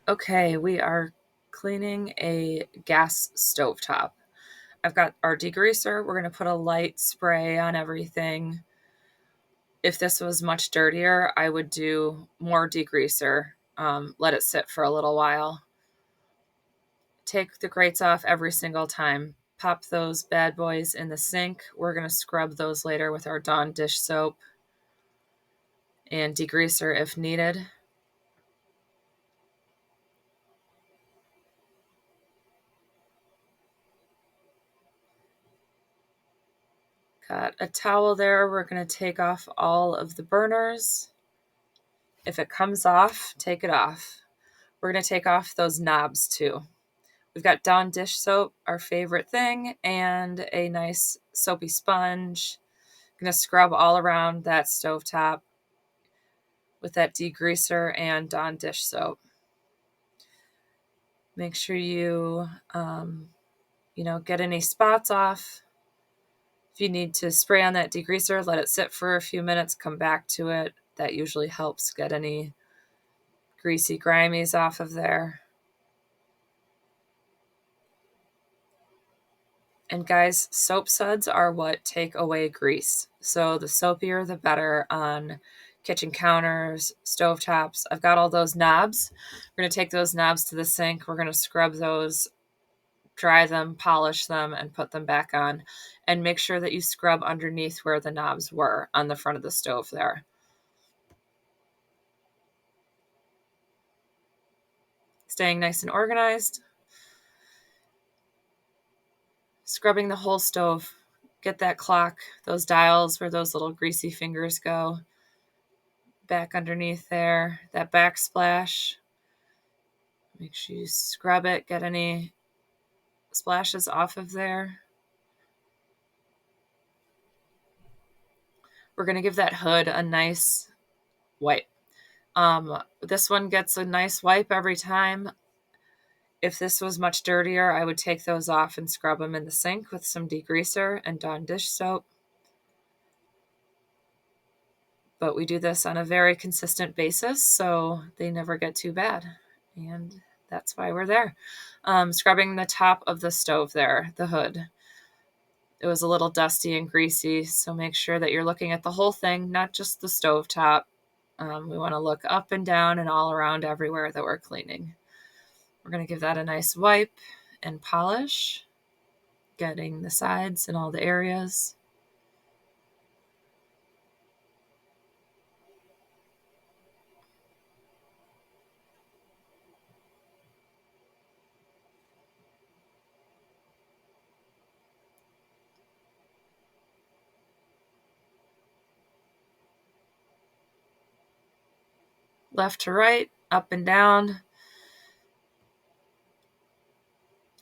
Okay, we are cleaning a gas stovetop. I've got our degreaser. We're going to put a light spray on everything. If this was much dirtier, I would do more degreaser. Let it sit for a little while. Take the grates off every single time. Pop those bad boys in the sink. We're going to scrub those later with our Dawn dish soap and degreaser if needed. Got a towel there. We're going to take off all of the burners. If it comes off, take it off. We're going to take off those knobs too. We've got Dawn dish soap, our favorite thing, and a nice soapy sponge. I'm going to scrub all around that stovetop with that degreaser and Dawn dish soap. Make sure you, get any spots off. If you need to spray on that degreaser, let it sit for a few minutes, come back to it. That usually helps get any greasy grimies off of there. And guys, soap suds are what take away grease. So the soapier, the better on kitchen counters, stovetops. I've got all those knobs. We're going to take those knobs to the sink. We're going to scrub those, dry them, polish them, and put them back on. And make sure that you scrub underneath where the knobs were on the front of the stove there. Staying nice and organized. Scrubbing the whole stove. Get that clock, those dials where those little greasy fingers go. Back underneath there, that backsplash. Make sure you scrub it, get any splashes off of there. We're going to give that hood a nice wipe. This one gets a nice wipe every time. If this was much dirtier, I would take those off and scrub them in the sink with some degreaser and Dawn dish soap. But we do this on a very consistent basis, so they never get too bad. And that's why we're there. Scrubbing the top of the stove there, the hood. It was a little dusty and greasy, so make sure that you're looking at the whole thing, not just the stove top. We want to look up and down and all around everywhere that we're cleaning. We're going to give that a nice wipe and polish, getting the sides and all the areas. Left to right, up and down,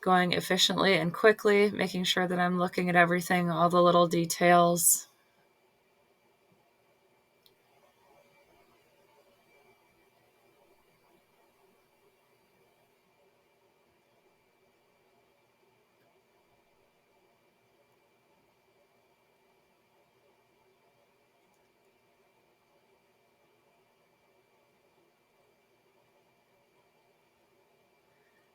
going efficiently and quickly, making sure that I'm looking at everything, all the little details.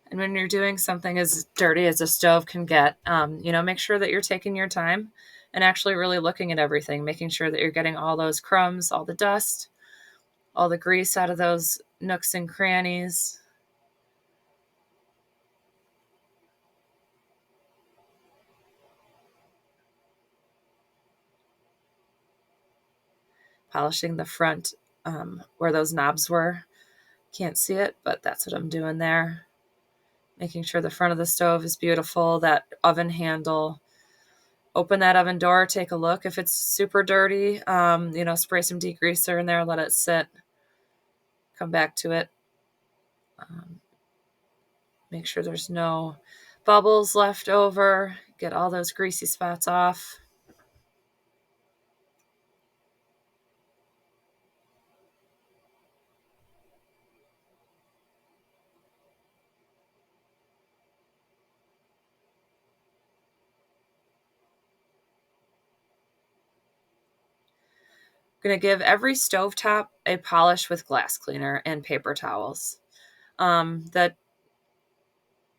And when you're doing something as dirty as a stove can get, make sure that you're taking your time and actually really looking at everything, making sure that you're getting all those crumbs, all the dust, all the grease out of those nooks and crannies. Polishing the front where those knobs were. Can't see it, but that's what I'm doing there. Making sure the front of the stove is beautiful, that oven handle. Open that oven door, take a look. If it's super dirty, spray some degreaser in there, let it sit. Come back to it. Make sure there's no bubbles left over. Get all those greasy spots off. I'm going to give every stovetop a polish with glass cleaner and paper towels. that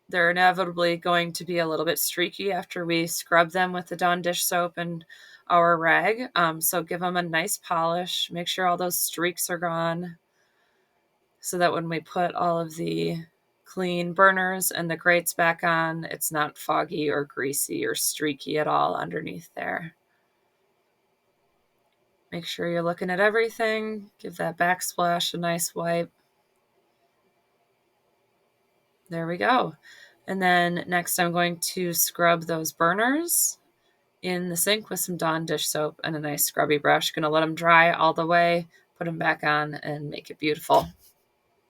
they're inevitably going to be a little bit streaky after we scrub them with the Dawn dish soap and our rag. So give them a nice polish. Make sure all those streaks are gone so that when we put all of the clean burners and the grates back on, it's not foggy or greasy or streaky at all underneath there. Make sure you're looking at everything. Give that backsplash a nice wipe. There we go. And then next I'm going to scrub those burners in the sink with some Dawn dish soap and a nice scrubby brush. Gonna let them dry all the way, put them back on, and make it beautiful.